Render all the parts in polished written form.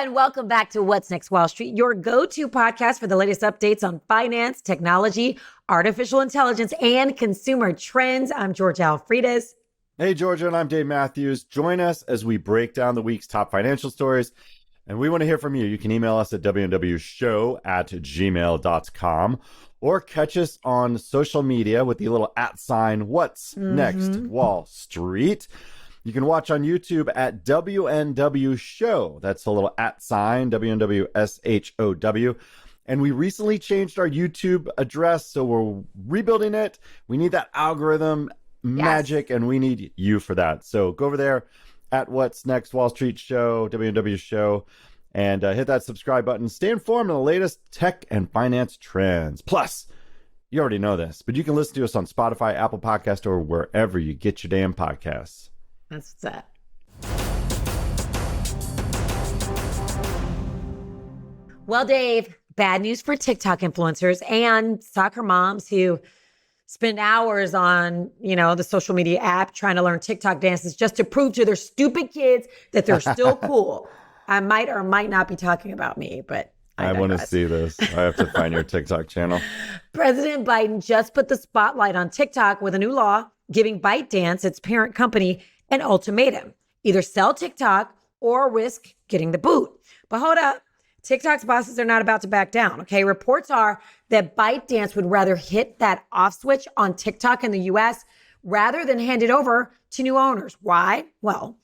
and welcome back to What's Next Wall Street, your go-to podcast for the latest updates on finance, technology, artificial intelligence, and consumer trends. I'm Georgia Alfredas. Hey, Georgia, and I'm Dave Matthews. Join us as we break down the week's top financial stories, and we want to hear from you. You can email us at WNWshow@gmail.com or catch us on social media with the little @ What's Next Wall Street. You can watch on YouTube at WNW Show. That's a little @ WNWSHOW. And we recently changed our YouTube address, so we're rebuilding it. We need that algorithm magic, and we need you for that. So go over there at What's Next Wall Street Show, WNW Show, and hit that subscribe button. Stay informed on the latest tech and finance trends. Plus, you already know this, but you can listen to us on Spotify, Apple Podcast, or wherever you get your damn podcasts. That's that. Well, Dave, bad news for TikTok influencers and soccer moms who spend hours on, the social media app trying to learn TikTok dances just to prove to their stupid kids that they're still cool. I might or might not be talking about me, but I want to see this. I have to find your TikTok channel. President Biden just put the spotlight on TikTok with a new law giving ByteDance, its parent company, an ultimatum. Either sell TikTok or risk getting the boot. But hold up. TikTok's bosses are not about to back down, okay? Reports are that ByteDance would rather hit that off switch on TikTok in the US rather than hand it over to new owners. Why? Well,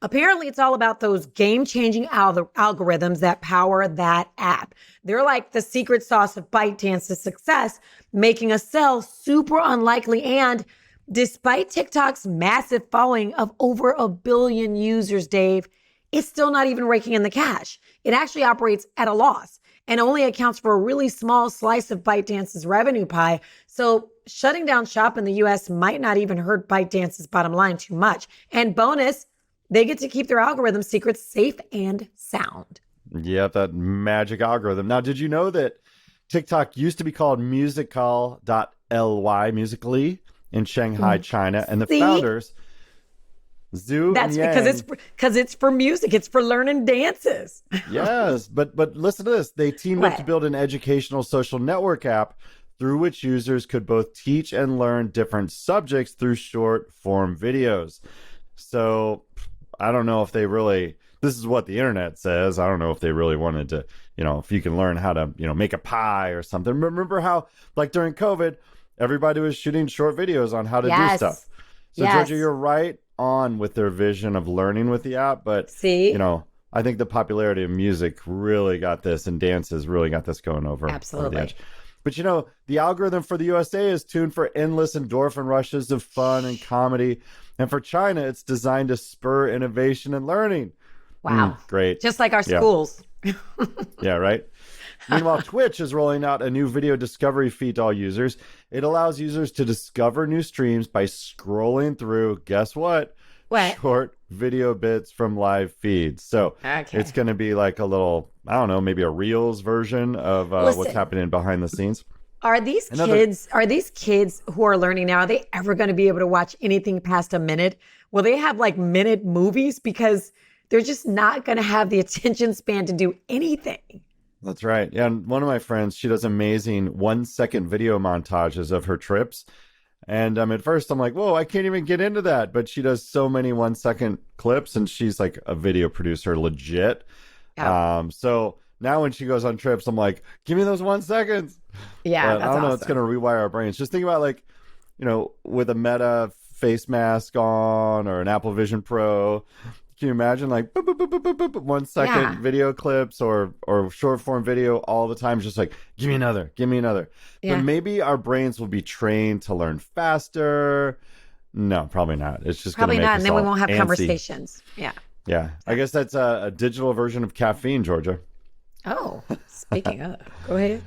apparently it's all about those game-changing algorithms that power that app. They're like the secret sauce of ByteDance's success, making a sell super unlikely. And despite TikTok's massive following of over 1 billion users, Dave, it's still not even raking in the cash. It actually operates at a loss and only accounts for a really small slice of ByteDance's revenue pie. So shutting down shop in the US might not even hurt ByteDance's bottom line too much. And bonus, they get to keep their algorithm secrets safe and sound. Yeah, that magic algorithm. Now, did you know that TikTok used to be called musical.ly, Musical.ly, in Shanghai, China, and the founders, Zhu That's and Yang, because it's for music. It's for learning dances. Yes, but listen to this. They teamed up to build an educational social network app through which users could both teach and learn different subjects through short form videos. So I don't know if they really, this is what the internet says. I don't know if they really wanted to, if you can learn how to, make a pie or something. Remember how, like during COVID, everybody was shooting short videos on how to do stuff. So Georgia, you're right on with their vision of learning with the app, but I think the popularity of music really got this, and dances really got this going over. Absolutely. Over the edge. But the algorithm for the USA is tuned for endless endorphin rushes of fun and comedy, and for China, it's designed to spur innovation and learning. Wow. Great. Just like our schools. Yeah, right. Meanwhile, Twitch is rolling out a new video discovery feed to all users. It allows users to discover new streams by scrolling through, guess what? Short video bits from live feeds. So it's going to be like a little, I don't know, maybe a Reels version of what's happening behind the scenes. Are these kids who are learning now, are they ever going to be able to watch anything past a minute? Will they have like minute movies? Because they're just not going to have the attention span to do anything. That's right. Yeah, and one of my friends, she does amazing 1-second video montages of her trips. And at first I'm like, whoa, I can't even get into that. But she does so many 1-second clips, and she's like a video producer, legit. Yeah. So now when she goes on trips, I'm like, give me those 1 seconds. Yeah, but I don't know. It's going to rewire our brains. Just think about with a Meta face mask on or an Apple Vision Pro. Can you imagine like boop, boop, boop, boop, boop, boop, 1 second video clips or short form video all the time? Just like, give me another. Yeah. But maybe our brains will be trained to learn faster. No, probably not. It's just probably gonna make not. us And then we all won't have antsy. Conversations. Yeah. Yeah. I guess that's a digital version of caffeine, Georgia. Oh, speaking of, go ahead.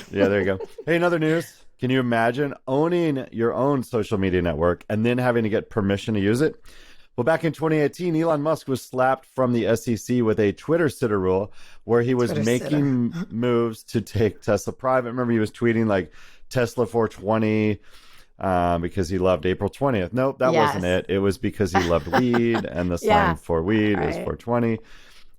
Yeah, there you go. Hey, another news. Can you imagine owning your own social media network and then having to get permission to use it? Well, back in 2018, Elon Musk was slapped from the SEC with a Twitter sitter rule where he was making moves to take Tesla private. Remember, he was tweeting like Tesla 420 because he loved April 20th. Nope, that wasn't it. It was because he loved weed, and the slang for weed is 420.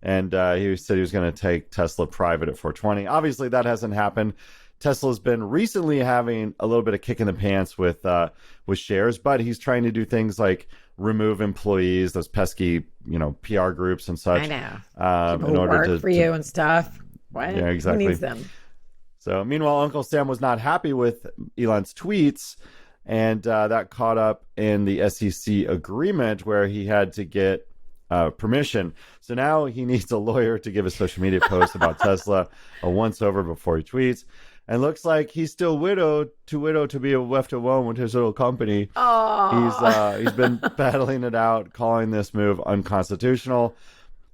And he said he was going to take Tesla private at 420. Obviously, that hasn't happened. Tesla's been recently having a little bit of kick in the pants with shares, but he's trying to do things like remove employees, those pesky, PR groups and such. I know. In order work for you and stuff. What? Yeah, exactly. Who needs them? So, meanwhile, Uncle Sam was not happy with Elon's tweets, and that caught up in the SEC agreement where he had to get permission. So now he needs a lawyer to give a social media post about Tesla a once-over before he tweets. And looks like he's still too widowed to be left alone with his little company. Oh. He's been battling it out, calling this move unconstitutional.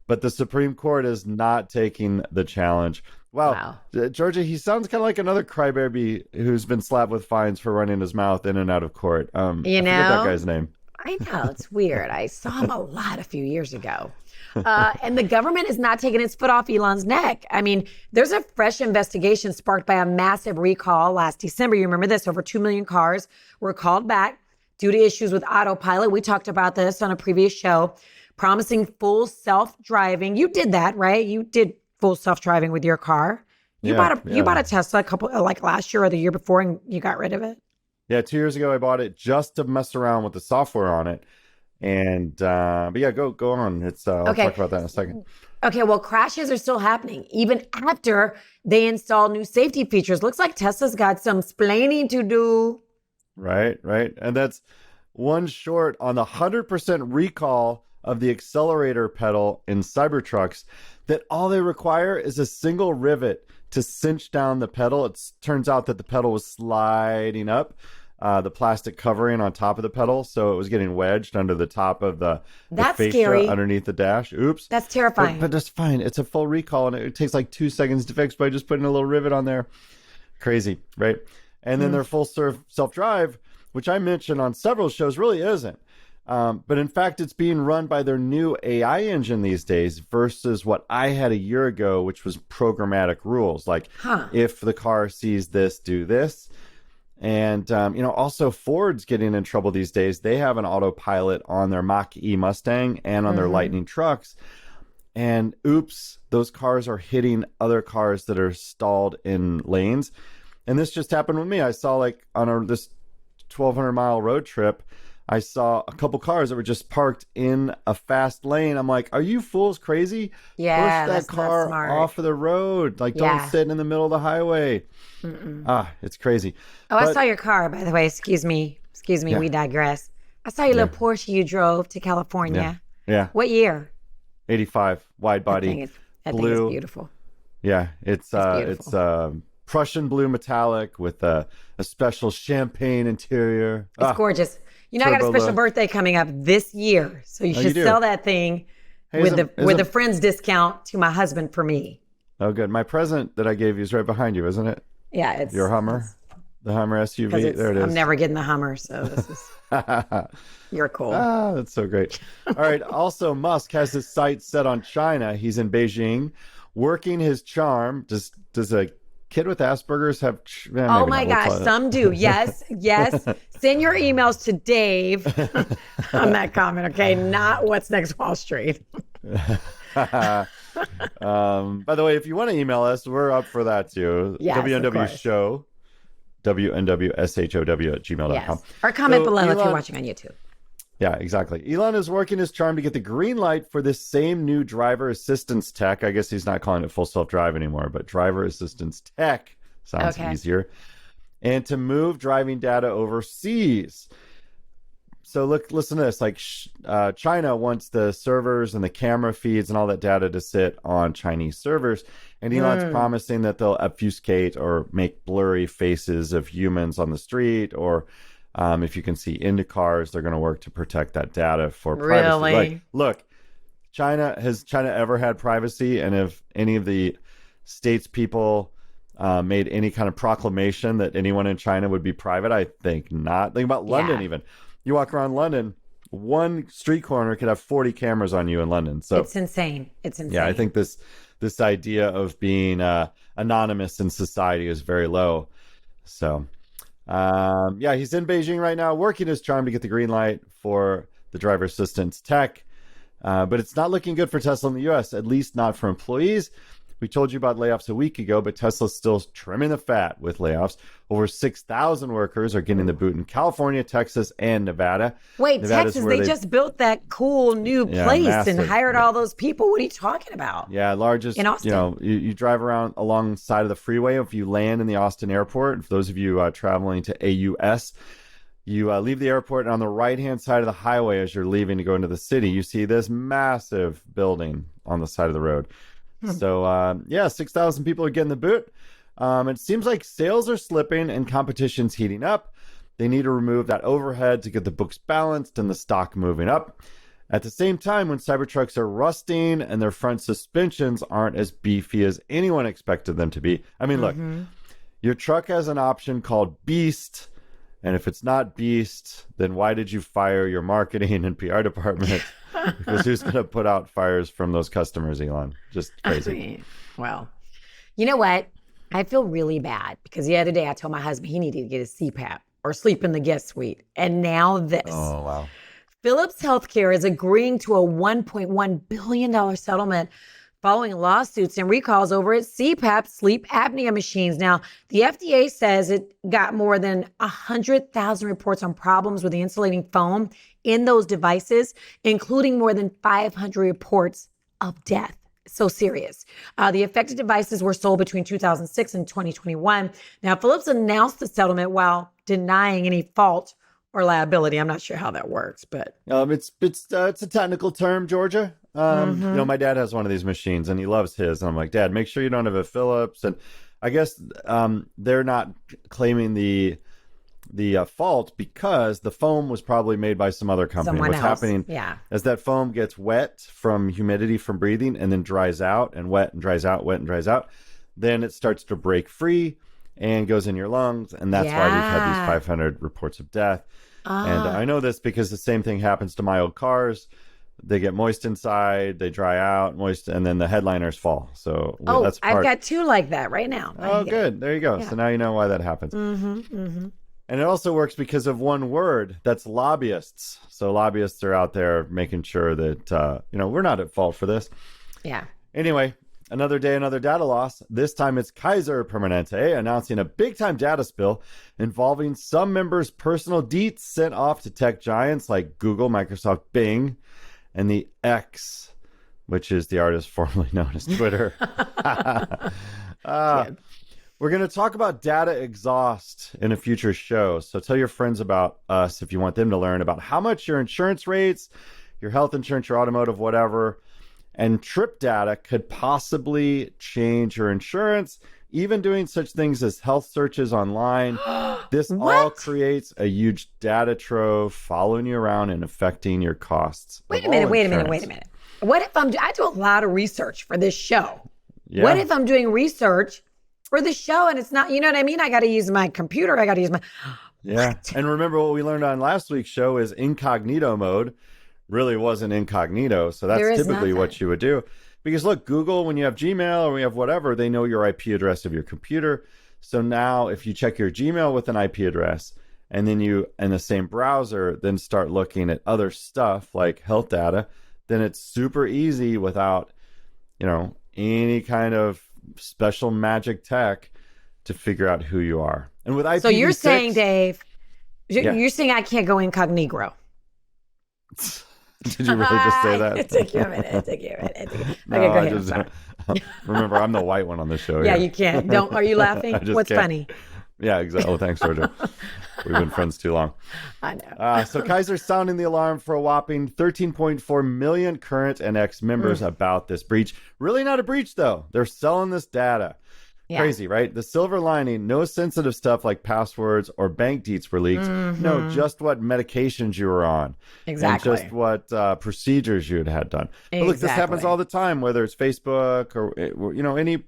But the Supreme Court is not taking the challenge. Wow. Georgia, he sounds kind of like another crybaby who's been slapped with fines for running his mouth in and out of court. I forget that guy's name. I know, it's weird. I saw him a lot a few years ago. And the government is not taking its foot off Elon's neck. I mean, there's a fresh investigation sparked by a massive recall last December. You remember this? Over 2 million cars were called back due to issues with autopilot. We talked about this on a previous show, promising full self-driving. You did that, right? You did full self-driving with your car. You bought a Tesla a couple, like last year or the year before, and you got rid of it. Yeah, 2 years ago I bought it just to mess around with the software on it. And but yeah, go on. It's I'll talk about that in a second. Okay, well, crashes are still happening even after they install new safety features. Looks like Tesla's got some splaining to do. Right. And that's one short on the 100% recall of the accelerator pedal in Cybertrucks, that all they require is a single rivet to cinch down the pedal. It turns out that the pedal was sliding up, the plastic covering on top of the pedal, so it was getting wedged under the top of the fascia scary. Underneath the dash. Oops. That's terrifying. But that's fine. It's a full recall, and it takes like 2 seconds to fix by just putting a little rivet on there. Crazy, right? And then their full self-drive, which I mentioned on several shows, really isn't. But in fact, it's being run by their new AI engine these days versus what I had a year ago, which was programmatic rules. Like, if the car sees this, do this. And, also Ford's getting in trouble these days. They have an autopilot on their Mach-E Mustang and on their Lightning trucks. And oops, those cars are hitting other cars that are stalled in lanes. And this just happened with me. I saw on this 1,200-mile road trip, I saw a couple cars that were just parked in a fast lane. I'm like, are you fools crazy? Yeah, push that car off of the road. Don't sit in the middle of the highway. It's crazy. I saw your car, by the way. Excuse me. Yeah. We digress. I saw your little Porsche you drove to California. Yeah. What year? 85, wide body, that blue. thing is beautiful. Yeah, it's Prussian blue metallic with a special champagne interior. It's gorgeous. I got a special birthday coming up this year, so you should sell that thing with the friends discount to my husband for me. Oh, good. My present that I gave you is right behind you, isn't it? Yeah, it's your Hummer, the Hummer SUV. There it is. I'm never getting the Hummer, so this is. You're cool. That's so great. All right. Also, Musk has his sights set on China. He's in Beijing, working his charm. Does a kid with Asperger's have? Oh my gosh, some do. Yes. Send your emails to Dave on that comment, okay? Not What's Next Wall Street. By the way, if you want to email us, we're up for that too. Yes, WNW Show, WNWSHOW@gmail.com. Yes. Or comment below if you're watching on YouTube. Yeah, exactly. Elon is working his charm to get the green light for this same new driver assistance tech. I guess he's not calling it full self-drive anymore, but driver assistance tech sounds easier. And to move driving data overseas. So listen to this. China wants the servers and the camera feeds and all that data to sit on Chinese servers. And Elon's promising that they'll obfuscate or make blurry faces of humans on the street, or if you can see into cars, they're going to work to protect that data for privacy. Really? Look, has China ever had privacy? And if any of the states people made any kind of proclamation that anyone in China would be private, I think not. Think about London even. You walk around London, one street corner could have 40 cameras on you in London. So it's insane. Yeah, I think this idea of being anonymous in society is very low. So he's in Beijing right now, working his charm to get the green light for the driver assistance tech. But it's not looking good for Tesla in the U.S., at least not for employees. We told you about layoffs a week ago, but Tesla's still trimming the fat with layoffs. Over 6,000 workers are getting the boot in California, Texas, and Nevada. Wait, Nevada's Texas, they just built that cool new place massive, and hired all those people. What are you talking about? Yeah, largest, in Austin. You drive around alongside of the freeway. If you land in the Austin airport, for those of you traveling to AUS, you leave the airport, and on the right-hand side of the highway as you're leaving to go into the city, you see this massive building on the side of the road. So, 6,000 people are getting the boot. It seems like sales are slipping and competition's heating up. They need to remove that overhead to get the books balanced and the stock moving up. At the same time, when Cybertrucks are rusting and their front suspensions aren't as beefy as anyone expected them to be. I mean, look, your truck has an option called Beast. And if it's not Beast, then why did you fire your marketing and PR department? Because who's going to put out fires from those customers, Elon? Just crazy. Well, you know what? I feel really bad because the other day I told my husband he needed to get his CPAP or sleep in the guest suite. And now this. Oh, wow. Philips Healthcare is agreeing to a $1.1 billion settlement following lawsuits and recalls over its CPAP sleep apnea machines. Now, the FDA says it got more than 100,000 reports on problems with the insulating foam in those devices, including more than 500 reports of death. So serious. The affected devices were sold between 2006 and 2021. Now, Philips announced the settlement while denying any fault or liability. I'm not sure how that works, but it's a technical term, Georgia. My dad has one of these machines and he loves his. And I'm like, Dad, make sure you don't have a Philips. And I guess they're not claiming the fault because the foam was probably made by some other company. Someone What's else. happening is that foam gets wet from humidity from breathing and then dries out and wet and dries out, wet and dries out. Then it starts to break free and goes in your lungs. And that's why we've had these 500 reports of death. And I know this because the same thing happens to my old cars. They get moist inside, they dry out, moist, and then the headliners fall. So that's part. I've got two like that right now. Oh, good. There you go. Yeah. So now you know why that happens. And it also works because of one word. That's lobbyists. So lobbyists are out there making sure that, we're not at fault for this. Yeah. Anyway, another day, another data loss. This time it's Kaiser Permanente announcing a big-time data spill involving some members' personal deets sent off to tech giants like Google, Microsoft, Bing, and the X, which is the artist formerly known as Twitter. We're going to talk about data exhaust in a future show. So tell your friends about us if you want them to learn about how much your insurance rates, your health insurance, your automotive, whatever, and trip data could possibly change your insurance, even doing such things as health searches online. This all creates a huge data trove following you around and affecting your costs. Wait a minute. What if I do a lot of research for this show? Yeah. What if I'm doing research for the show and it's not, you know what I mean? I got to use my computer. I got to use my... Yeah. What? And remember what we learned on last week's show is incognito mode really wasn't incognito. So that's typically what you would do. Because look, Google, when you have Gmail or when you have whatever, they know your IP address of your computer. So now if you check your Gmail with an IP address and then you, in the same browser, then start looking at other stuff like health data, then it's super easy without, any kind of special magic tech to figure out who you are. And with IPv6... So you're saying, Dave, you're saying I can't go incognito. Did you really just say that? It took you a minute. No, okay, go ahead. Remember, I'm the white one on the show. Yeah, you can't. Are you laughing? What's funny? Yeah, exactly. Oh, thanks, Georgia. We've been friends too long. I know. So Kaiser's sounding the alarm for a whopping 13.4 million current and ex-members about this breach. Really not a breach, though. They're selling this data. Yeah. Crazy, right? The silver lining, no sensitive stuff like passwords or bank deets were leaked. No, just what medications you were on. Exactly. And just what procedures you had done. But look, this happens all the time, whether it's Facebook or, any...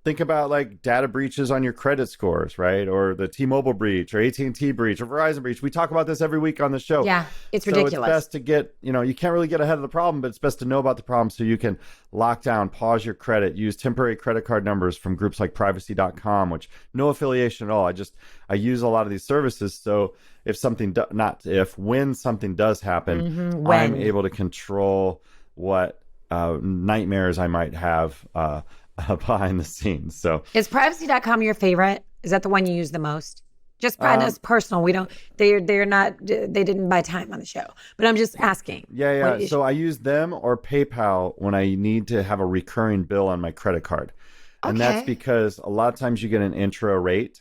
Think about like data breaches on your credit scores, right? Or the T-Mobile breach or AT&T breach or Verizon breach. We talk about this every week on the show. Yeah, it's ridiculous. So it's best to get, you can't really get ahead of the problem, but it's best to know about the problem so you can lock down, pause your credit, use temporary credit card numbers from groups like privacy.com, which no affiliation at all. I use a lot of these services. So if something, when something does happen, I'm able to control what nightmares I might have behind the scenes. So is privacy.com your favorite? Is that the one you use the most? Just as personal. We don't, they're not, they didn't buy time on the show, but I'm just asking. Yeah. So I use them or PayPal when I need to have a recurring bill on my credit card. And that's because a lot of times you get an intro rate,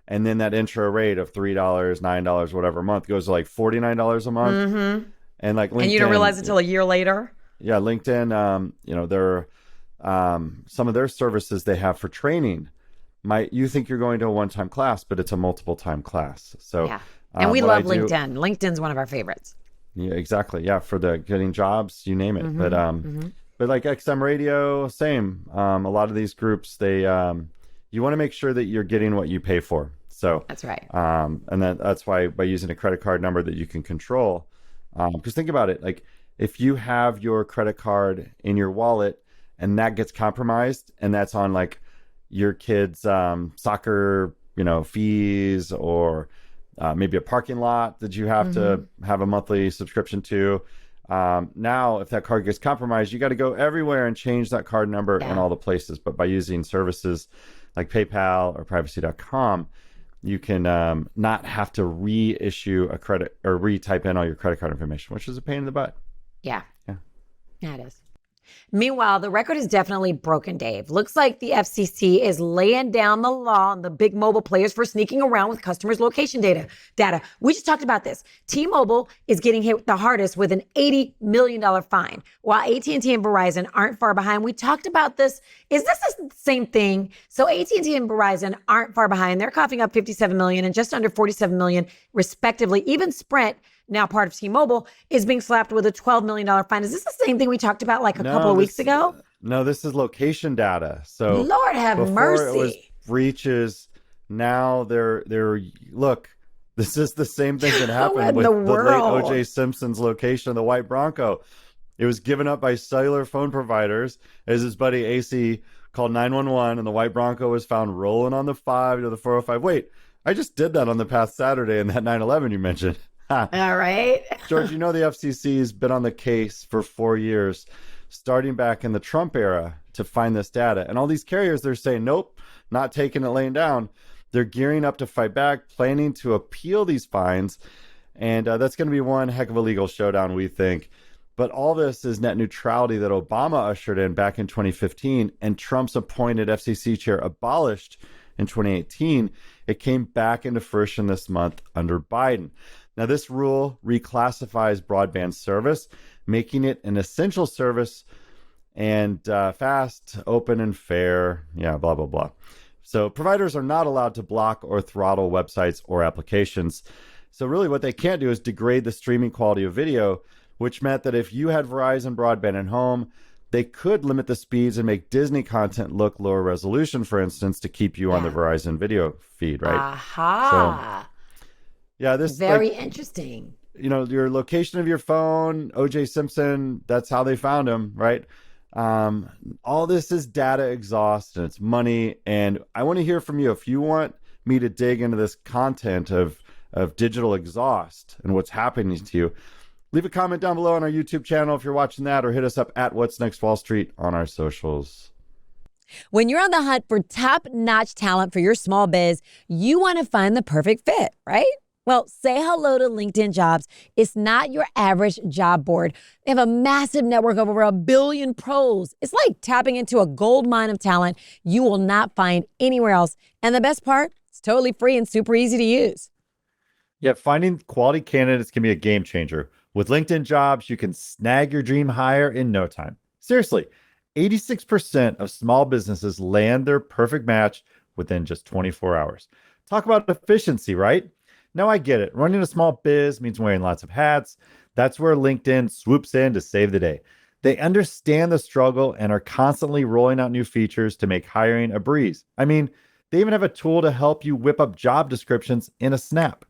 and then that intro rate of $3, $9, whatever a month goes to like $49 a month. Mm-hmm. And like LinkedIn. And you don't realize it until a year later? Yeah, LinkedIn, they're some of their services they have for training. You think you're going to a one-time class, but it's a multiple-time class. So yeah. And we love LinkedIn. LinkedIn's one of our favorites. Yeah, exactly. Yeah, for the getting jobs, you name it. Mm-hmm. But like XM Radio, same. A lot of these groups, they you want to make sure that you're getting what you pay for. So that's right. And that's why by using a credit card number that you can control. Because think about it, like if you have your credit card in your wallet and that gets compromised, and that's on like your kids' soccer, fees, or maybe a parking lot that you have to have a monthly subscription to. Now, if that card gets compromised, you got to go everywhere and change that card number in all the places. But by using services like PayPal or privacy.com, you can not have to reissue a credit or retype in all your credit card information, which is a pain in the butt. Yeah, it is. Meanwhile, the record is definitely broken, Dave. Looks like the FCC is laying down the law on the big mobile players for sneaking around with customers' location data. We just talked about this. T-Mobile is getting hit the hardest with an $80 million fine, while AT&T and Verizon aren't far behind. We talked about this. Is this the same thing? So AT&T and Verizon aren't far behind. They're coughing up $57 million and just under $47 million, respectively. Even Sprint, now part of T-Mobile, is being slapped with a $12 million fine. Is this the same thing we talked about like a couple of weeks ago? No, this is location data. So Lord have mercy. It was breaches. Now they're look, this is the same thing that happened with the late O.J. Simpson's location of the white Bronco. It was given up by cellular phone providers as his buddy AC called 911, and the white Bronco was found rolling on the 5 to the 405. Wait, I just did that on the past Saturday in that 911 you mentioned. All right. George, the FCC has been on the case for 4 years, starting back in the Trump era, to find this data. And all these carriers, they're saying, nope, not taking it laying down. They're gearing up to fight back, planning to appeal these fines. And that's going to be one heck of a legal showdown, we think. But all this is net neutrality that Obama ushered in back in 2015, and Trump's appointed FCC chair abolished in 2018. It came back into fruition this month under Biden. Now, this rule reclassifies broadband service, making it an essential service and fast, open, and fair. Yeah, blah, blah, blah. So providers are not allowed to block or throttle websites or applications. So really what they can't do is degrade the streaming quality of video, which meant that if you had Verizon broadband at home, they could limit the speeds and make Disney content look lower resolution, for instance, to keep you on the Verizon video feed, right? Aha. So, yeah, this very interesting. Your location of your phone, O.J. Simpson, that's how they found him, right? All this is data exhaust and it's money. And I want to hear from you. If you want me to dig into this content of digital exhaust and what's happening to you, leave a comment down below on our YouTube channel if you're watching that, or hit us up at What's Next Wall Street on our socials. When you're on the hunt for top-notch talent for your small biz, you want to find the perfect fit, right? Well, say hello to LinkedIn Jobs. It's not your average job board. They have a massive network of over 1 billion pros. It's like tapping into a gold mine of talent you will not find anywhere else. And the best part, it's totally free and super easy to use. Yeah, finding quality candidates can be a game changer. With LinkedIn Jobs, you can snag your dream hire in no time. Seriously, 86% of small businesses land their perfect match within just 24 hours. Talk about efficiency, right? Now I get it. Running a small biz means wearing lots of hats. That's where LinkedIn swoops in to save the day. They understand the struggle and are constantly rolling out new features to make hiring a breeze. I mean, they even have a tool to help you whip up job descriptions in a snap.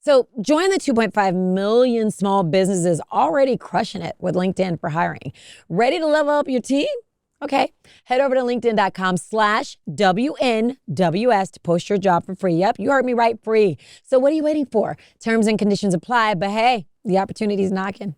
So join the 2.5 million small businesses already crushing it with LinkedIn for hiring. Ready to level up your team? Okay, head over to linkedin.com/WNWS to post your job for free. Yep, you heard me right, free. So what are you waiting for? Terms and conditions apply, but hey, the opportunity's knocking.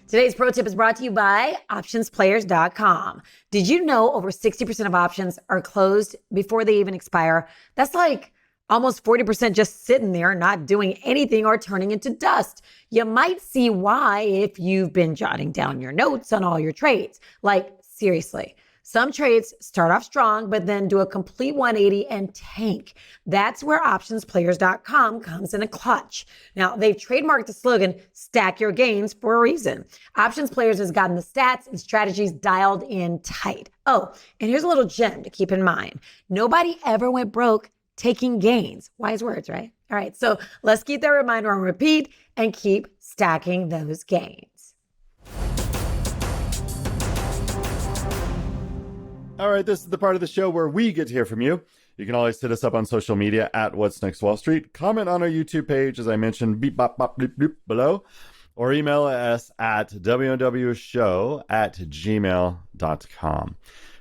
Today's pro tip is brought to you by optionsplayers.com. Did you know over 60% of options are closed before they even expire? That's like almost 40% just sitting there, not doing anything or turning into dust. You might see why if you've been jotting down your notes on all your trades. Like, seriously. Some trades start off strong, but then do a complete 180 and tank. That's where optionsplayers.com comes in a clutch. Now, they've trademarked the slogan, stack your gains, for a reason. Options Players has gotten the stats and strategies dialed in tight. Oh, and here's a little gem to keep in mind. Nobody ever went broke taking gains. Wise words, right? All right, so let's keep that reminder on repeat and keep stacking those gains. All right, this is the part of the show where we get to hear from you. You can always hit us up on social media at What's Next Wall Street. Comment on our YouTube page, as I mentioned, beep, bop, bop, bloop, bloop, below. Or email us at WNWshow@gmail.com.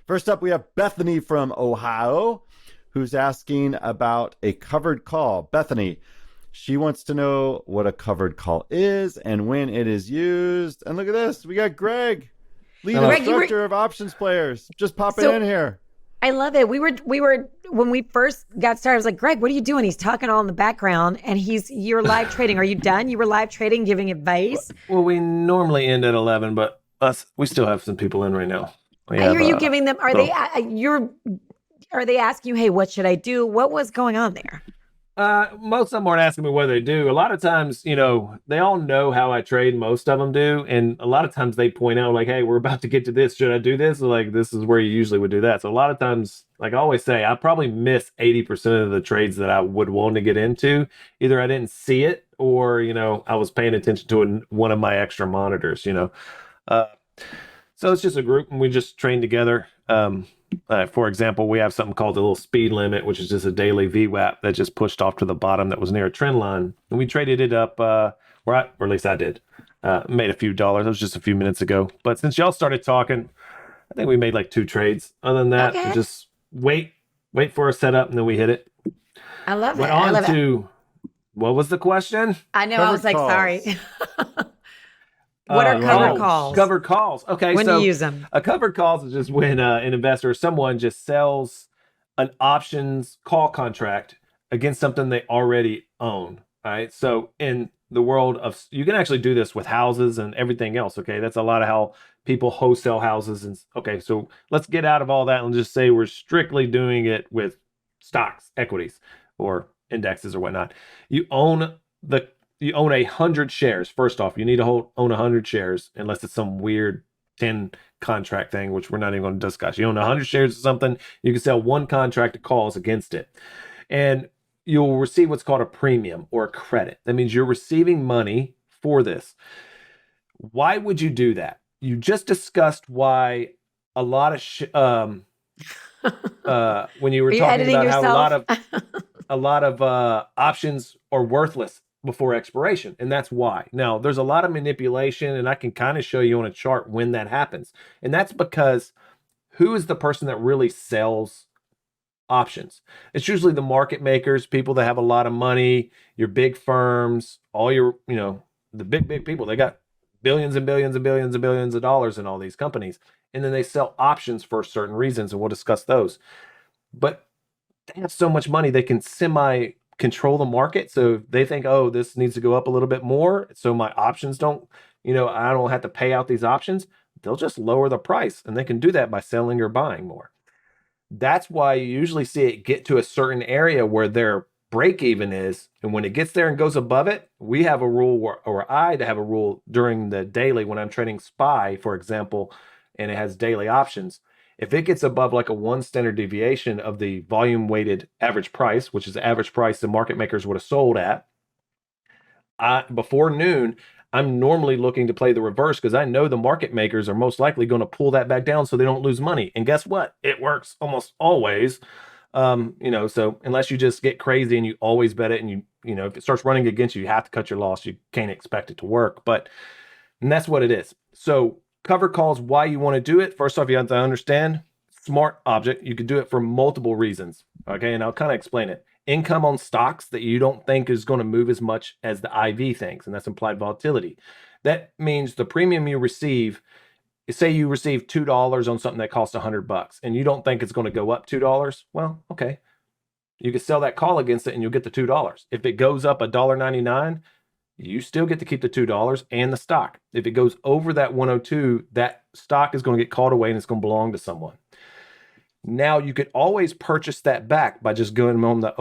First up, we have Bethany from Ohio, who's asking about a covered call. Bethany, she wants to know what a covered call is and when it is used. And look at this. We got Greg, lead instructor of options players, just popping in here. I love it. We were when we first got started, I was like, Greg, what are you doing? He's talking all in the background and you're live trading. Are you done? You were live trading, giving advice? Well, we normally end at 11, but we still have some people in right now. I hear you giving them, are they asking you, hey, what should I do? What was going on there? Most of them aren't asking me what they do. A lot of times, they all know how I trade. Most of them do. And a lot of times they point out like, hey, we're about to get to this. Should I do this? Or, like, this is where you usually would do that. So a lot of times, like I always say, I probably miss 80% of the trades that I would want to get into. Either I didn't see it or, I was paying attention to one of my extra monitors, So it's just a group and we just train together. For example, we have something called the little speed limit, which is just a daily VWAP that just pushed off to the bottom that was near a trend line. And we traded it up, or at least I did, made a few dollars. That was just a few minutes ago. But since y'all started talking, I think we made like 2 trades. Other than that, we just wait for a setup and then we hit it. I love Went it. on to, what was the question? I know, I was like, sorry. What are covered calls? Covered calls. Okay, when do you use them? A covered calls is just when an investor or someone just sells an options call contract against something they already own. All right. So in the world of, you can actually do this with houses and everything else. Okay, that's a lot of how people wholesale houses. And okay, so let's get out of all that and just say we're strictly doing it with stocks, equities, or indexes or whatnot. You own 100 shares. First off, you need to own 100 shares unless it's some weird 10 contract thing, which we're not even going to discuss. You own 100 shares of something, you can sell one contract of calls against it. And you'll receive what's called a premium or a credit. That means you're receiving money for this. Why would you do that? You just discussed why a lot of when you were talking about yourself? how a lot of options are worthless before expiration, and that's why. Now, there's a lot of manipulation, and I can kind of show you on a chart when that happens. And that's because who is the person that really sells options? It's usually the market makers, people that have a lot of money, your big firms, all your, the big people. They got billions and billions and billions and billions of dollars in all these companies. And then they sell options for certain reasons, and we'll discuss those. But they have so much money, they can control the market. So they think, oh, this needs to go up a little bit more, so my options don't, I don't have to pay out these options. They'll just lower the price, and they can do that by selling or buying more. That's why you usually see it get to a certain area where their break even is, and when it gets there and goes above it, we have a rule, or I have a rule during the daily when I'm trading SPY, for example, and it has daily options. If it gets above like a 1 standard deviation of the volume weighted average price, which is the average price the market makers would have sold at, before noon, I'm normally looking to play the reverse because I know the market makers are most likely going to pull that back down so they don't lose money. And guess what? It works almost always. So unless you just get crazy and you always bet it, and if it starts running against you, you have to cut your loss. You can't expect it to work, and that's what it is. So cover calls, why you want to do it. First off, you have to understand smart object. You could do it for multiple reasons. Okay. And I'll kind of explain it. Income on stocks that you don't think is going to move as much as the IV thinks, and that's implied volatility. That means the premium you receive, say you receive $2 on something that costs $100 and you don't think it's going to go up $2. Well, okay. You can sell that call against it and you'll get the $2. If it goes up $1.99, you still get to keep the $2 and the stock. If it goes over that 102, that stock is going to get called away and it's going to belong to someone. Now you could always purchase that back by just going on the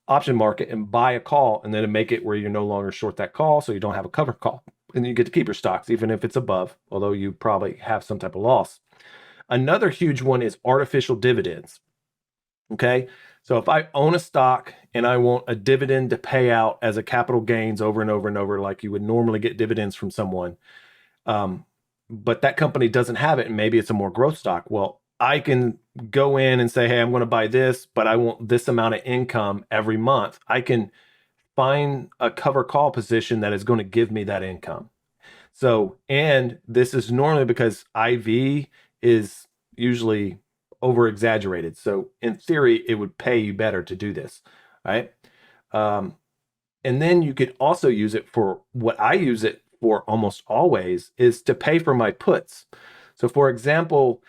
option market and buy a call and then make it where you're no longer short that call, so you don't have a cover call. And you get to keep your stocks, even if it's above, although you probably have some type of loss. Another huge one is artificial dividends. Okay. So if I own a stock and I want a dividend to pay out as a capital gains over and over and over, like you would normally get dividends from someone, but that company doesn't have it and maybe it's a more growth stock. Well, I can go in and say, hey, I'm going to buy this, but I want this amount of income every month. I can find a cover call position that is going to give me that income. So, and this is normally because IV is usually over exaggerated. So in theory, it would pay you better to do this, right? And then you could also use it for what I use it for almost always is to pay for my puts. So for example,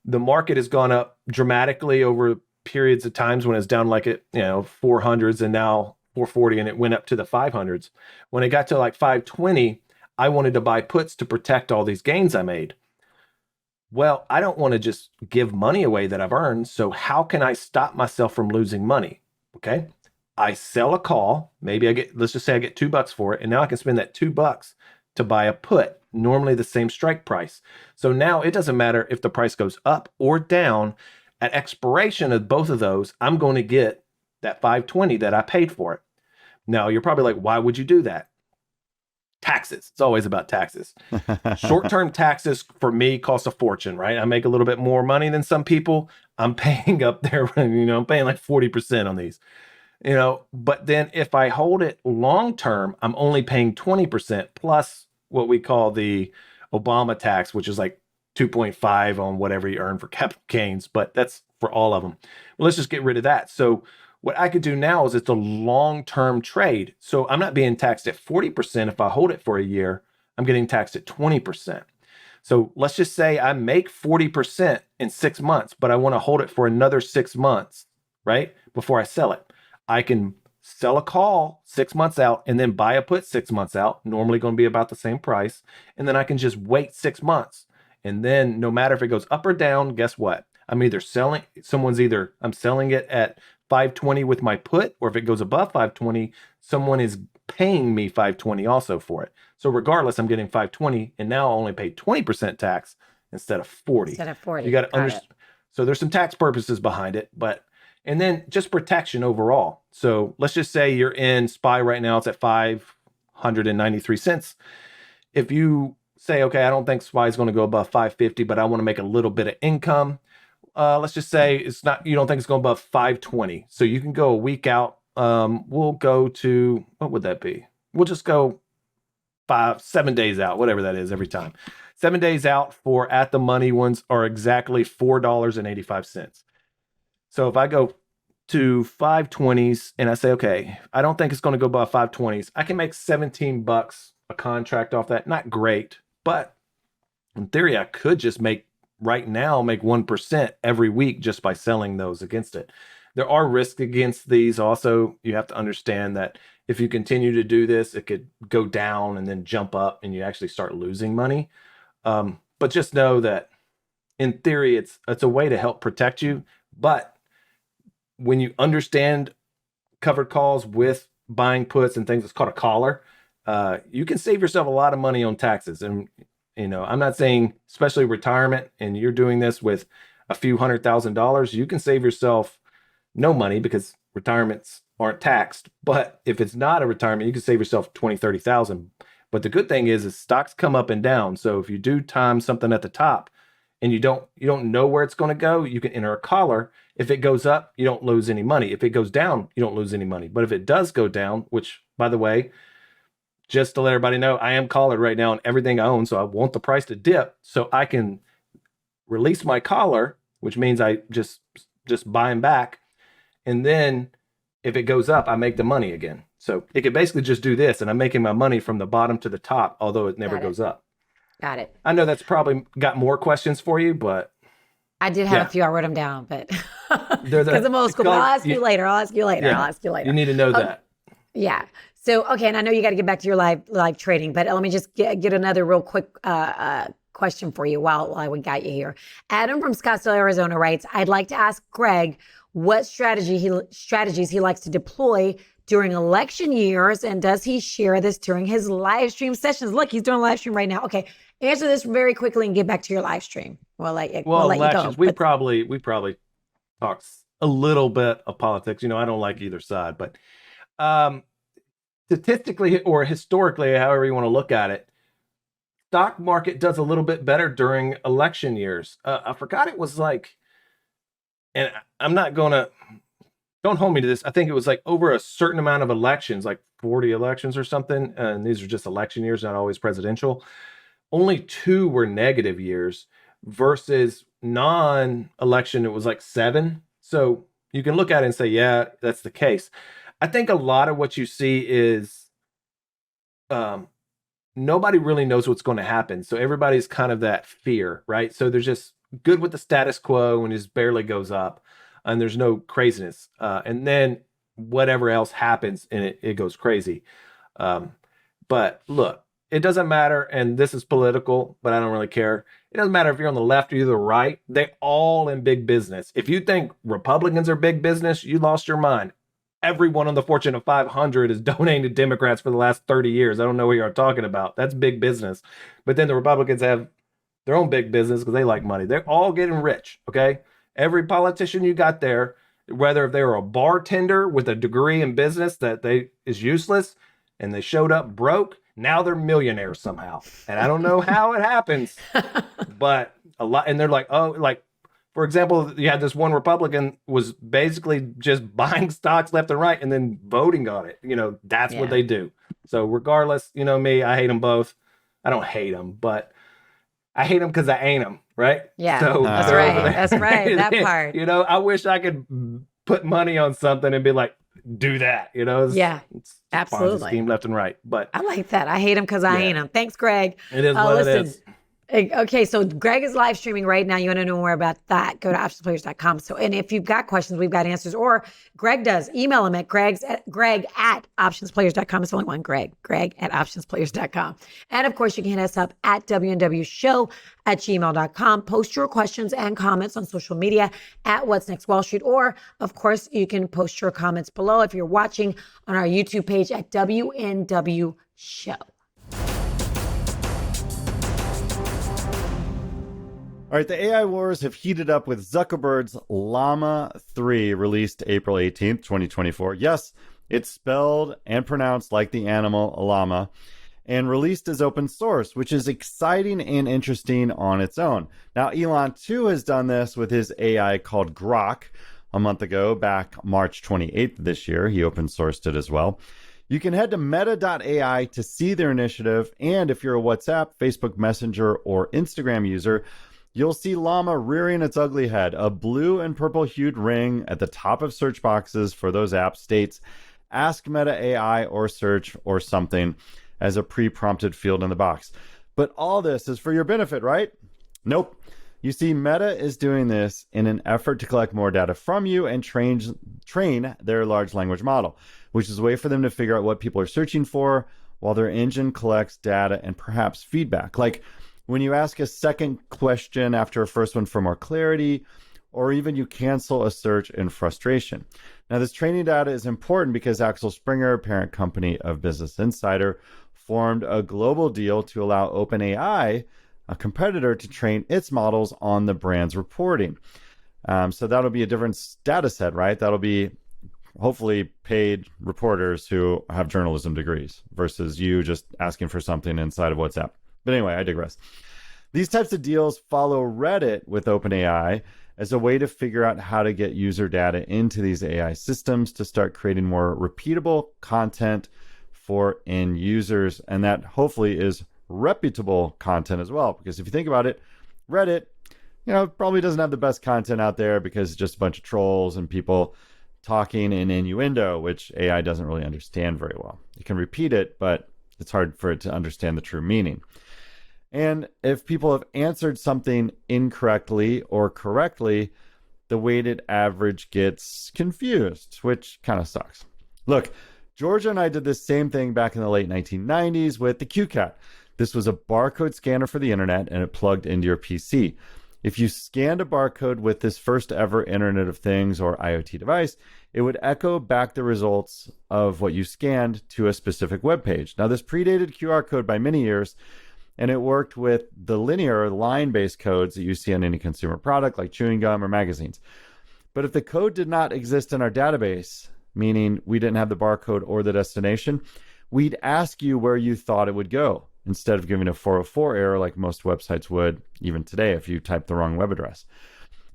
the market has gone up dramatically over periods of times when it's down like it, 400s and now 440 and it went up to the 500s. When it got to like 520, I wanted to buy puts to protect all these gains I made. Well, I don't want to just give money away that I've earned. So how can I stop myself from losing money? Okay. I sell a call. Maybe let's just say I get $2 for it. And now I can spend that $2 to buy a put, normally the same strike price. So now it doesn't matter if the price goes up or down. At expiration of both of those, I'm going to get that 520 that I paid for it. Now you're probably like, why would you do that? Taxes. It's always about taxes. Short-term taxes for me cost a fortune, right? I make a little bit more money than some people. I'm paying up there, I'm paying like 40% on these, but then if I hold it long-term, I'm only paying 20% plus what we call the Obama tax, which is like 2.5 on whatever you earn for capital gains, but that's for all of them. Well, let's just get rid of that. So what I could do now is it's a long-term trade. So I'm not being taxed at 40%. If I hold it for a year, I'm getting taxed at 20%. So let's just say I make 40% in 6 months, but I want to hold it for another 6 months, right? Before I sell it. I can sell a call 6 months out and then buy a put 6 months out, normally going to be about the same price. And then I can just wait 6 months. And then no matter if it goes up or down, guess what? I'm selling it at 520 with my put, or if it goes above 520, someone is paying me 520 also for it. So regardless, I'm getting 520 and now I only pay 20% tax instead of 40. You got to understand. So there's some tax purposes behind it, and then just protection overall. So let's just say you're in SPY right now, it's at 593 cents. If you say, okay, I don't think SPY is going to go above 550, but I want to make a little bit of income. Let's just say you don't think it's going above 520. So you can go a week out. We'll go to, what would that be? We'll just go 7 days out, whatever that is every time. 7 days out for at the money ones are exactly $4.85. So if I go to 520s and I say, okay, I don't think it's going to go above 520s, I can make $17 a contract off that. Not great, but in theory, I could just make 1% every week just by selling those against it. There are risks against these. Also, you have to understand that if you continue to do this, it could go down and then jump up and you actually start losing money. But just know that in theory, it's a way to help protect you. But when you understand covered calls with buying puts and things, it's called a collar. You can save yourself a lot of money on taxes. And I'm not saying, especially retirement, and you're doing this with a few $100,000, you can save yourself no money because retirements aren't taxed. But if it's not a retirement, you can save yourself 20, 30,000. But the good thing is stocks come up and down. So if you do time something at the top and you don't know where it's going to go, you can enter a collar. If it goes up, you don't lose any money. If it goes down, you don't lose any money. But if it does go down, which by the way, just to let everybody know, I am collared right now on everything I own. So I want the price to dip so I can release my collar, which means I just buy them back. And then if it goes up, I make the money again. So it could basically just do this, and I'm making my money from the bottom to the top, although it never goes up. Got it. I know that's probably got more questions for you, but I did have a few. I wrote them down, but because I'm old school. I'll ask you later. I'll ask you later. Yeah, I'll ask you later. You need to know that. Yeah. So, okay. And I know you got to get back to your live trading, but let me just get another real quick question for you while we got you here. Adam from Scottsdale, Arizona writes, I'd like to ask Greg what strategies he likes to deploy during election years, and does he share this during his live stream sessions? Look, he's doing a live stream right now. Okay, answer this very quickly and get back to your live stream. We'll let you elections, go. We probably talked a little bit of politics. I don't like either side, but statistically or historically, however you want to look at it, stock market does a little bit better during election years. I forgot it was like, and I'm not gonna. Don't hold me to this. I think it was like over a certain amount of elections, like 40 elections or something. And these are just election years, not always presidential. Only 2 were negative years versus non-election, it was like 7. So you can look at it and say, yeah, that's the case. I think a lot of what you see is nobody really knows what's going to happen. So everybody's kind of that fear, right? So there's just good with the status quo and just barely goes up. And there's no craziness. And then whatever else happens and it goes crazy. But look, it doesn't matter. And this is political, but I don't really care. It doesn't matter if you're on the left or you're the right. They're all in big business. If you think Republicans are big business, you lost your mind. Everyone on the Fortune 500 is donating to Democrats for the last 30 years. I don't know what you're talking about. That's big business. But then the Republicans have their own big business because they like money. They're all getting rich, okay? Every politician you got there, whether if they were a bartender with a degree in business that is useless and they showed up broke, now they're millionaires somehow. And I don't know how it happens, but a lot. And they're like, oh, like, for example, you had this one Republican was basically just buying stocks left and right and then voting on it. That's what they do. So regardless, me, I hate them both. I don't hate them, but I hate them because I ain't them, right? Yeah, so that's right. That's right. That part. I wish I could put money on something and be like, do that. It's absolutely. Scheme left and right. But I like that. I hate them because I ain't them. Thanks, Greg. It is what it is. Okay, so Greg is live streaming right now. You want to know more about that? Go to optionsplayers.com. So, and if you've got questions, we've got answers. Or Greg does. Email him at greg at optionsplayers.com. It's only one Greg at optionsplayers.com. And of course, you can hit us up at WNWshow@gmail.com. Post your questions and comments on social media at What's Next Wall Street. Or, of course, you can post your comments below if you're watching on our YouTube page at WNW Show. All right, the AI wars have heated up with Zuckerberg's Llama 3, released April 18th, 2024. Yes, it's spelled and pronounced like the animal llama, and released as open source, which is exciting and interesting on its own. Now, Elon, too, has done this with his AI called Grok a month ago, back March 28th this year. He open sourced it as well. You can head to meta.ai to see their initiative, and if you're a WhatsApp, Facebook Messenger, or Instagram user, you'll see Llama rearing its ugly head. A blue and purple hued ring at the top of search boxes for those apps states, ask Meta AI or search or something as a pre-prompted field in the box. But all this is for your benefit, right? Nope. You see, Meta is doing this in an effort to collect more data from you and train their large language model, which is a way for them to figure out what people are searching for while their engine collects data and perhaps feedback. Like, when you ask a second question after a first one for more clarity, or even you cancel a search in frustration. Now, this training data is important because Axel Springer, parent company of Business Insider, formed a global deal to allow OpenAI, a competitor, to train its models on the brand's reporting. So that'll be a different data set, right? That'll be hopefully paid reporters who have journalism degrees versus you just asking for something inside of WhatsApp. But anyway, I digress. These types of deals follow Reddit with OpenAI as a way to figure out how to get user data into these AI systems to start creating more repeatable content for end users. And that hopefully is reputable content as well. Because if you think about it, Reddit, probably doesn't have the best content out there because it's just a bunch of trolls and people talking in innuendo, which AI doesn't really understand very well. It can repeat it, but it's hard for it to understand the true meaning. And if people have answered something incorrectly or correctly, the weighted average gets confused, which kind of sucks. Look, Georgia and I did this same thing back in the late 1990s with the QCat. This was a barcode scanner for the internet, and it plugged into your PC. If you scanned a barcode with this first ever Internet of Things or IoT device, it would echo back the results of what you scanned to a specific web page. Now, this predated QR code by many years, and it worked with the linear line-based codes that you see on any consumer product like chewing gum or magazines. But if the code did not exist in our database, meaning we didn't have the barcode or the destination, we'd ask you where you thought it would go instead of giving a 404 error like most websites would even today if you typed the wrong web address.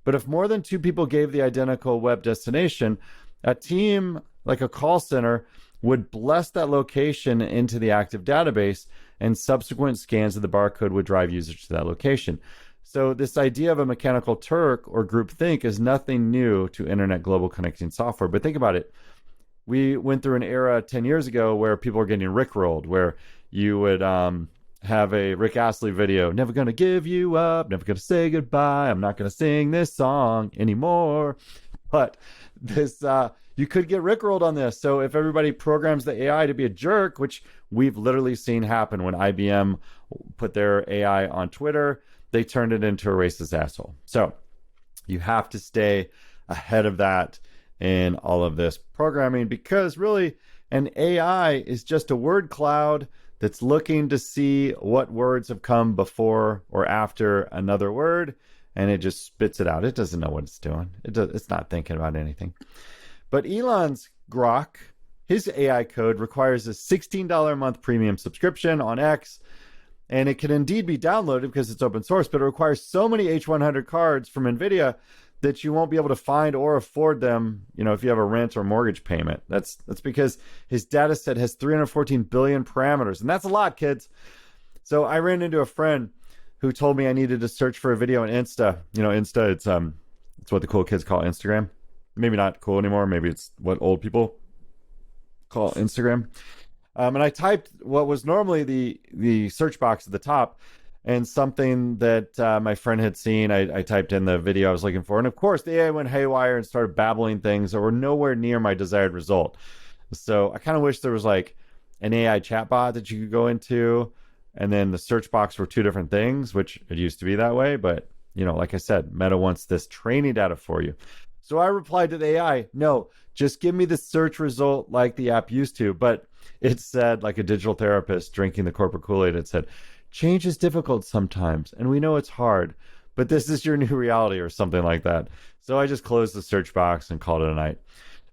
But if more than two people gave the identical web destination, a team like a call center would bless that location into the active database, and subsequent scans of the barcode would drive users to that location. So this idea of a mechanical Turk or groupthink is nothing new to internet global connecting software. But think about it. We went through an era 10 years ago where people were getting rickrolled, where you would have a Rick Astley video, never gonna give you up, never gonna say goodbye, I'm not gonna sing this song anymore. But this, you could get rickrolled on this. So if everybody programs the AI to be a jerk, which we've literally seen happen when IBM put their AI on Twitter, they turned it into a racist asshole. So you have to stay ahead of that in all of this programming, because really an AI is just a word cloud that's looking to see what words have come before or after another word, and it just spits it out. It doesn't know what it's doing. It's not thinking about anything. But Elon's Grok, his AI code requires a $16 a month premium subscription on X, and it can indeed be downloaded because it's open source, but it requires so many H100 cards from NVIDIA that you won't be able to find or afford them, if you have a rent or mortgage payment. That's because his data set has 314 billion parameters, and that's a lot, kids. So I ran into a friend who told me I needed to search for a video on Insta. Insta, it's what the cool kids call Instagram. Maybe not cool anymore. Maybe it's what old people call Instagram. And I typed what was normally the search box at the top, and something that my friend had seen, I typed in the video I was looking for. And of course, the AI went haywire and started babbling things that were nowhere near my desired result. So I kind of wish there was like an AI chatbot that you could go into, and then the search box were two different things, which it used to be that way. But, like I said, Meta wants this training data for you. So I replied to the AI, no, just give me the search result like the app used to. But it said, like a digital therapist drinking the corporate Kool-Aid, it said, change is difficult sometimes, and we know it's hard, but this is your new reality, or something like that. So I just closed the search box and called it a night.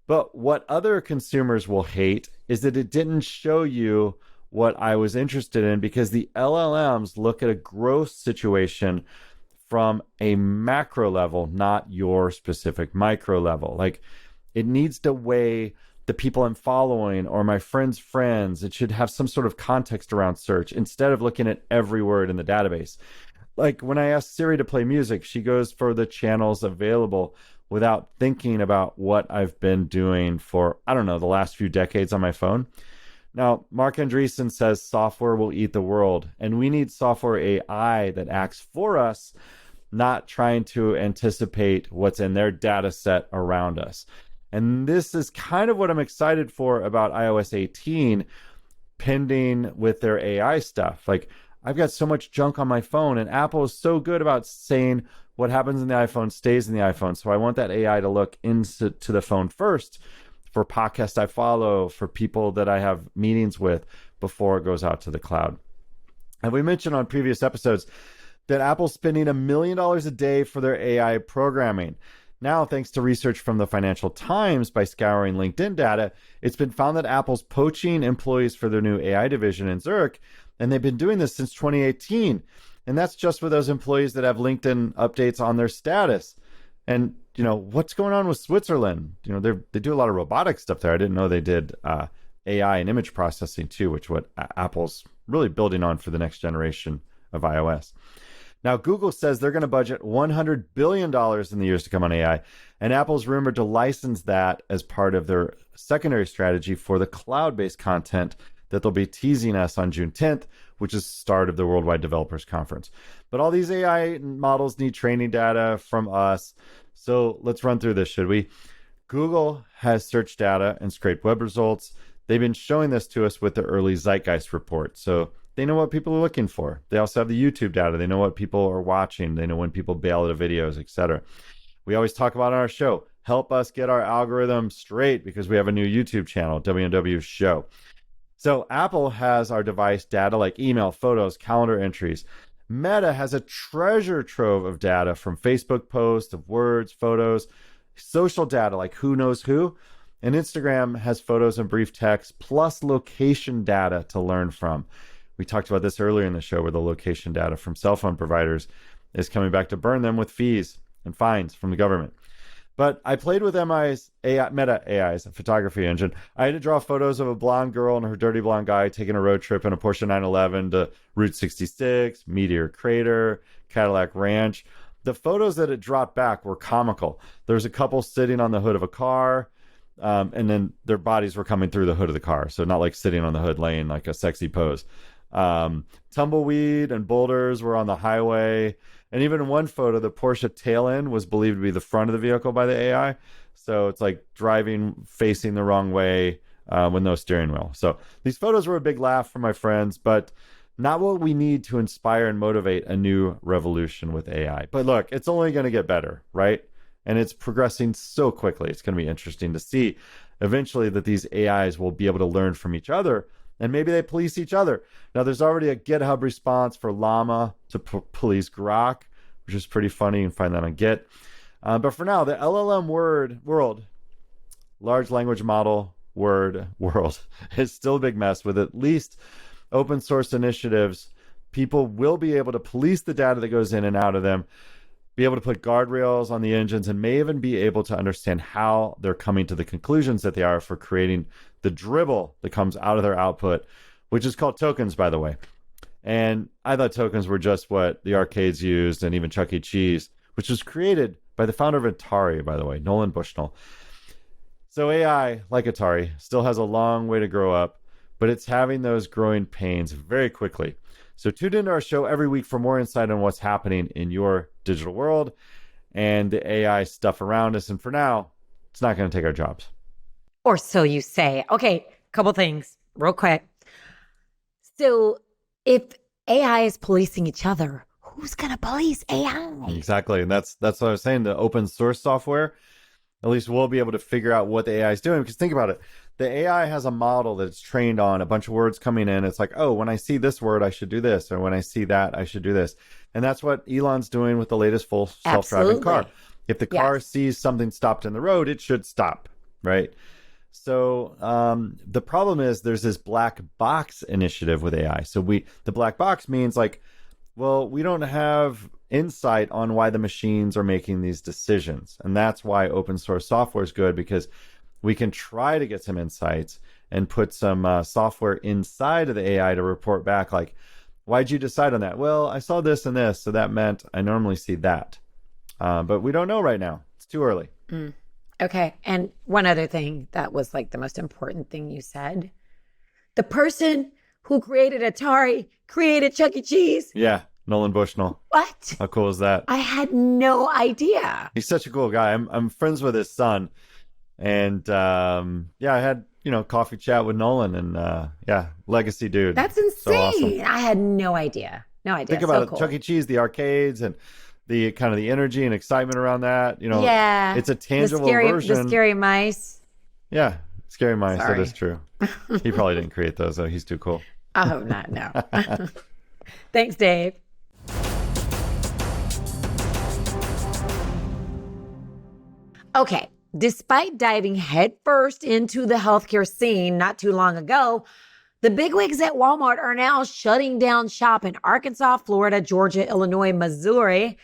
But what other consumers will hate is that it didn't show you what I was interested in, because the LLMs look at a growth situation from a macro level, not your specific micro level. Like, it needs to weigh the people I'm following or my friends' friends. It should have some sort of context around search instead of looking at every word in the database. Like when I ask Siri to play music, she goes for the channels available without thinking about what I've been doing for, the last few decades on my phone. Now, Mark Andreessen says software will eat the world, and we need software AI that acts for us, not trying to anticipate what's in their data set around us. And this is kind of what I'm excited for about iOS 18 pending with their AI stuff. Like, I've got so much junk on my phone, and Apple is so good about saying what happens in the iPhone stays in the iPhone. So I want that AI to look into the phone first for podcasts I follow, for people that I have meetings with before it goes out to the cloud. And we mentioned on previous episodes that Apple's spending $1 million a day for their AI programming. Now, thanks to research from the Financial Times by scouring LinkedIn data, it's been found that Apple's poaching employees for their new AI division in Zurich, and they've been doing this since 2018. And that's just for those employees that have LinkedIn updates on their status. And, what's going on with Switzerland? They do a lot of robotic stuff there. I didn't know they did AI and image processing too, which what Apple's really building on for the next generation of iOS. Now, Google says they're going to budget $100 billion in the years to come on AI, and Apple's rumored to license that as part of their secondary strategy for the cloud-based content that they'll be teasing us on June 10th, which is the start of the Worldwide Developers Conference. But all these AI models need training data from us. So let's run through this, should we? Google has search data and scraped web results. They've been showing this to us with the early Zeitgeist report. So they know what people are looking for. They also have the YouTube data. They know what people are watching. They know when people bail out of videos, etc. We always talk about on our show, help us get our algorithm straight because we have a new YouTube channel, WNW Show. So Apple has our device data like email, photos, calendar entries. Meta has a treasure trove of data from Facebook posts, of words, photos, social data like who knows who. And Instagram has photos and brief text plus location data to learn from. We talked about this earlier in the show where the location data from cell phone providers is coming back to burn them with fees and fines from the government. But I played with Meta AI's photography engine. I had to draw photos of a blonde girl and her dirty blonde guy taking a road trip in a Porsche 911 to Route 66, Meteor Crater, Cadillac Ranch. The photos that it dropped back were comical. There's a couple sitting on the hood of a car, and then their bodies were coming through the hood of the car. So not like sitting on the hood laying like a sexy pose. Tumbleweed and boulders were on the highway. And even in one photo, the Porsche tail end was believed to be the front of the vehicle by the AI. So it's like driving facing the wrong way with no steering wheel. So these photos were a big laugh for my friends, but not what we need to inspire and motivate a new revolution with AI. But look, it's only going to get better, right? And it's progressing so quickly. It's going to be interesting to see eventually that these AIs will be able to learn from each other. And maybe they police each other. Now, there's already a GitHub response for Llama to police Grok, which is pretty funny. You can find that on Git. But for now, the LLM world, large language model world, is still a big mess. With at least open source initiatives, people will be able to police the data that goes in and out of them, be able to put guardrails on the engines, and may even be able to understand how they're coming to the conclusions that they are for creating the dribble that comes out of their output, which is called tokens, by the way. And I thought tokens were just what the arcades used and even Chuck E. Cheese, which was created by the founder of Atari, by the way, Nolan Bushnell. So AI, like Atari, still has a long way to grow up, but it's having those growing pains very quickly. So tune into our show every week for more insight on what's happening in your digital world and the AI stuff around us. And for now, it's not going to take our jobs. Or so you say. Okay, couple things real quick. So if AI is policing each other, who's going to police AI? Exactly. And that's what I was saying. The open source software, at least we'll be able to figure out what the AI is doing. Because think about it. The AI has a model that's trained on a bunch of words coming in. It's like, oh, when I see this word, I should do this. Or when I see that, I should do this. And that's what Elon's doing with the latest full self-driving car. If the car sees something stopped in the road, it should stop, right? So the problem is there's this black box initiative with AI. So the black box means like, well, we don't have insight on why the machines are making these decisions. And that's why open source software is good, because we can try to get some insights and put some software inside of the AI to report back like, why'd you decide on that? Well, I saw this and this, so that meant I normally see that. But we don't know right now. It's too early. Okay. And one other thing that was like the most important thing you said. The person who created Atari created Chuck E. Cheese. Yeah. Nolan Bushnell. What? How cool is that? I had no idea. He's such a cool guy. I'm friends with his son. And I had, coffee chat with Nolan and legacy dude. That's insane. So awesome. I had no idea. No idea. Think about it. Cool. Chuck E. Cheese, the arcades and the kind of the energy and excitement around that, it's a tangible version. The scary mice. Yeah. Scary mice. Sorry. That is true. He probably didn't create those though. He's too cool. I hope not. No. Thanks, Dave. Okay. Despite diving headfirst into the healthcare scene not too long ago, the bigwigs at Walmart are now shutting down shop in Arkansas, Florida, Georgia, Illinois, Missouri,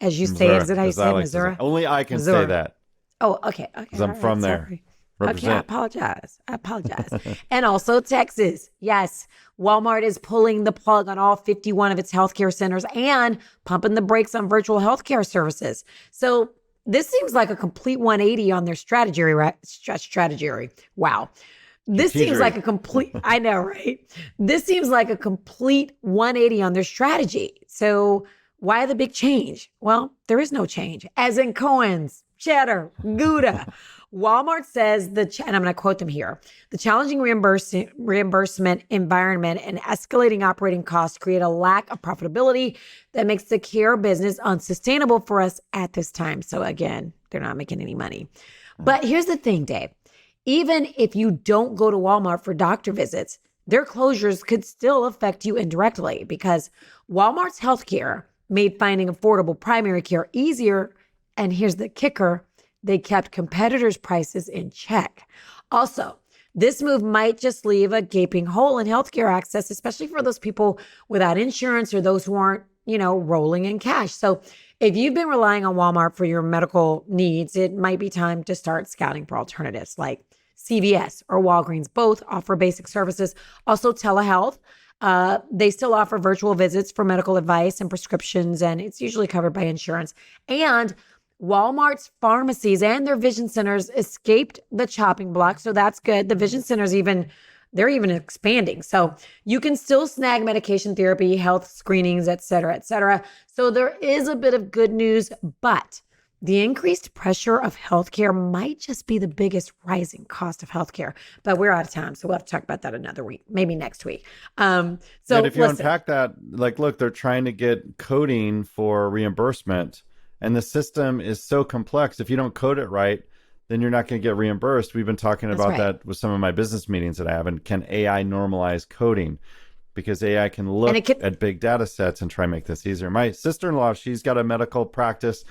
as you say. Is it how you say Missouri? Only I can say that. Oh, okay. Because I'm from there. Okay, I apologize. And also Texas. Yes, Walmart is pulling the plug on all 51 of its healthcare centers and pumping the brakes on virtual healthcare services. So this seems like a complete 180 on their strategy, right? Wow. This seems like a complete, I know, right? This seems like a complete 180 on their strategy. So why the big change? Well, there is no change. As in Cohen's, cheddar, Gouda. Walmart says, and I'm going to quote them here, the challenging reimbursement environment and escalating operating costs create a lack of profitability that makes the care business unsustainable for us at this time. So again, they're not making any money. But here's the thing, Dave. Even if you don't go to Walmart for doctor visits, their closures could still affect you indirectly because Walmart's healthcare made finding affordable primary care easier. And here's the kicker. They kept competitors' prices in check. Also, this move might just leave a gaping hole in healthcare access, especially for those people without insurance or those who aren't, rolling in cash. So if you've been relying on Walmart for your medical needs, it might be time to start scouting for alternatives like CVS or Walgreens. Both offer basic services. Also telehealth. They still offer virtual visits for medical advice and prescriptions, and it's usually covered by insurance. And Walmart's pharmacies and their vision centers escaped the chopping block. So that's good. The vision centers they're even expanding. So you can still snag medication therapy, health screenings, et cetera, et cetera. So there is a bit of good news, but the increased pressure of healthcare might just be the biggest rising cost of healthcare. But we're out of time, so we'll have to talk about that another week, maybe next week. And if you unpack that, look, they're trying to get coding for reimbursement. And the system is so complex. If you don't code it right, then you're not going to get reimbursed. We've been talking about that with some of my business meetings that I have. And can AI normalize coding? Because AI can look at big data sets and try and make this easier. My sister-in-law, she's got a medical practice,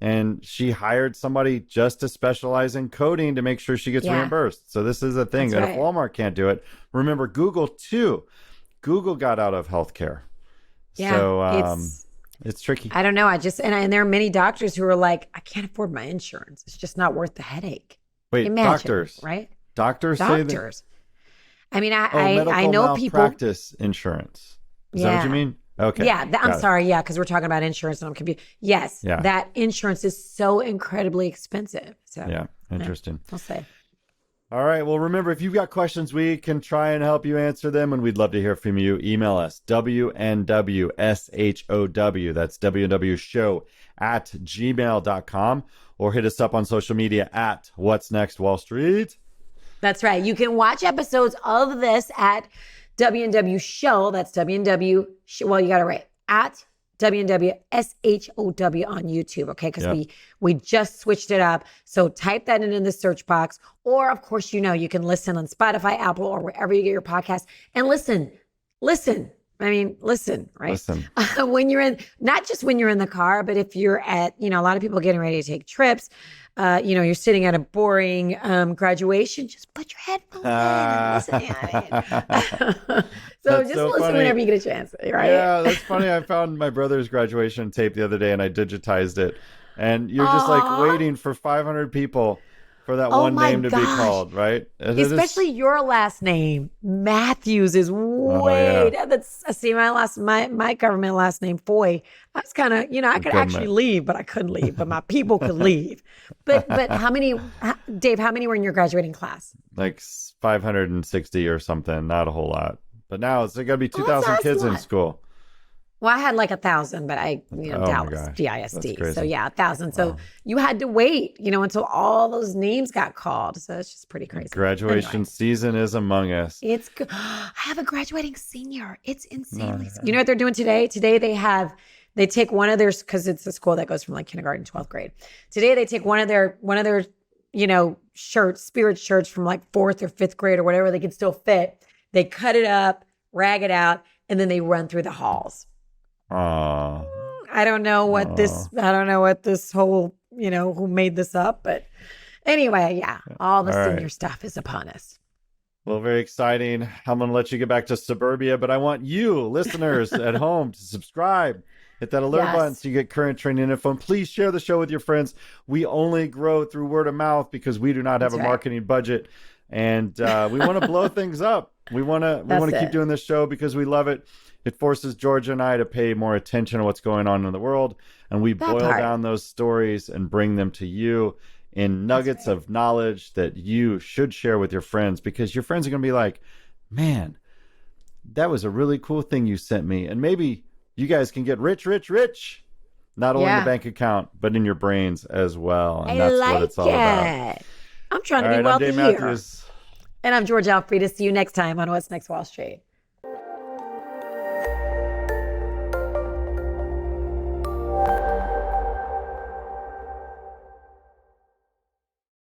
and she hired somebody just to specialize in coding to make sure she gets reimbursed. So this is a thing that if Walmart can't do it, remember Google too. Google got out of healthcare. Yeah, so it's tricky. I don't know. And there are many doctors who are like, I can't afford my insurance. It's just not worth the headache. Wait, doctors, right? Doctors. I mean, I know people. Practice insurance. Is that what you mean? Okay. Yeah. I'm sorry. Yeah. Because we're talking about insurance and I'm confused. Yes. Yeah. That insurance is so incredibly expensive. So yeah. Interesting. I'll say. All right. Well, remember, if you've got questions, we can try and help you answer them, and we'd love to hear from you. Email us, WNWSHOW, that's WNWshow@gmail.com, or hit us up on social media at What's Next Wall Street. That's right. You can watch episodes of this at WNW Show. That's WNW, well, you got it right, at WNWSHOW on YouTube, okay? Because we just switched it up. So type that in the search box. Or, of course, you can listen on Spotify, Apple, or wherever you get your podcast. And listen. I mean, listen, right? Listen. When you're in, not just when you're in the car, but if you're at, a lot of people getting ready to take trips, you're sitting at a boring graduation, just put your headphones in and listen. So just listen funny. Whenever you get a chance, right? Yeah, that's funny. I found my brother's graduation tape the other day and I digitized it. And you're just like waiting for 500 people for that one name to be called, right? Especially your last name, Matthews, is way. That's my government last name, Foy. I was kind of, I could actually leave, but I couldn't leave. But my people could leave. But how many, Dave? How many were in your graduating class? Like 560 or something. Not a whole lot. But now it's got to be 2,000 kids in school. Well, I had like 1,000, but Dallas, DISD. So 1,000. So you had to wait, until all those names got called. So it's just pretty crazy. Graduation season is among us. It's good. I have a graduating senior. It's insanely. You know what they're doing today? Today they take one of their, because it's a school that goes from like kindergarten to 12th grade. Today they take one of their shirts, spirit shirts from like 4th or 5th grade or whatever they can still fit. They cut it up, rag it out, and then they run through the halls. I don't know what this whole, who made this up, but anyway, all the senior stuff is upon us. Well, very exciting. I'm going to let you get back to suburbia, but I want you listeners at home to subscribe, Hit that alert Yes. button so you get current training info. And please share the show with your friends. We only grow through word of mouth because we do not have That's a right. marketing budget. And we want to blow things up. We want to keep doing this show because we love it. It forces Georgia and I to pay more attention to what's going on in the world. And we boil down those stories and bring them to you in nuggets of knowledge that you should share with your friends, because your friends are going to be like, man, that was a really cool thing you sent me. And maybe you guys can get rich, not only in the bank account, but in your brains as well. And that's what it's all about. I'm trying to All be right, wealthy I'm Dave here. Matthews. And I'm George Alfreda. See you next time on What's Next Wall Street.